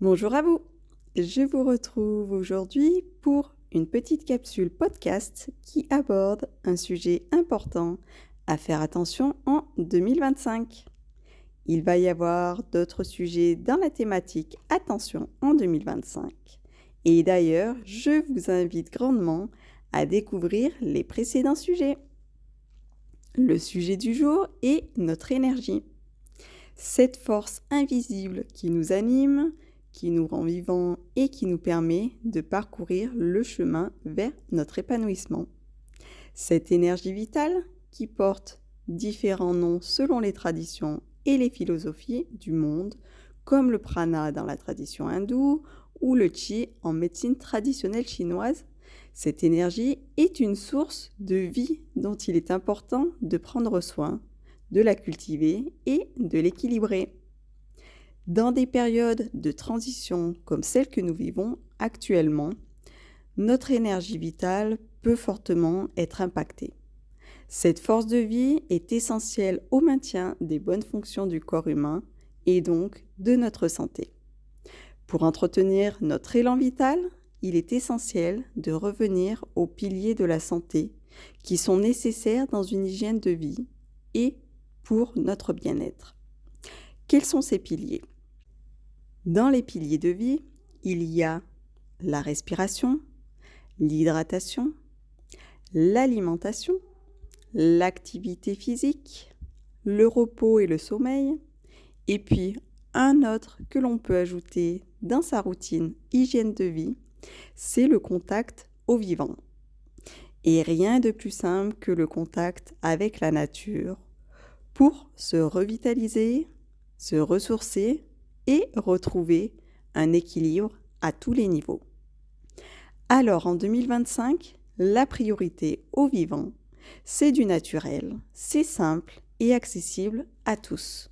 Bonjour à vous, je vous retrouve aujourd'hui pour une petite capsule podcast qui aborde un sujet important à faire attention en 2025. Il va y avoir d'autres sujets dans la thématique attention en 2025. Et d'ailleurs, je vous invite grandement à découvrir les précédents sujets. Le sujet du jour est notre énergie. Cette force invisible qui nous anime, qui nous rend vivants et qui nous permet de parcourir le chemin vers notre épanouissement. Cette énergie vitale qui porte différents noms selon les traditions et les philosophies du monde, comme le prana dans la tradition hindoue ou le qi en médecine traditionnelle chinoise. Cette énergie est une source de vie dont il est important de prendre soin, de la cultiver et de l'équilibrer. Dans des périodes de transition comme celle que nous vivons actuellement, notre énergie vitale peut fortement être impactée. Cette force de vie est essentielle au maintien des bonnes fonctions du corps humain et donc de notre santé. Pour entretenir notre élan vital, il est essentiel de revenir aux piliers de la santé qui sont nécessaires dans une hygiène de vie et pour notre bien-être. Quels sont ces piliers ? Dans les piliers de vie, il y a la respiration, l'hydratation, l'alimentation, l'activité physique, le repos et le sommeil, et puis un autre que l'on peut ajouter dans sa routine hygiène de vie, c'est le contact au vivant. Et rien de plus simple que le contact avec la nature pour se revitaliser, se ressourcer et retrouver un équilibre à tous les niveaux. Alors en 2025, la priorité au vivant, c'est du naturel, c'est simple et accessible à tous.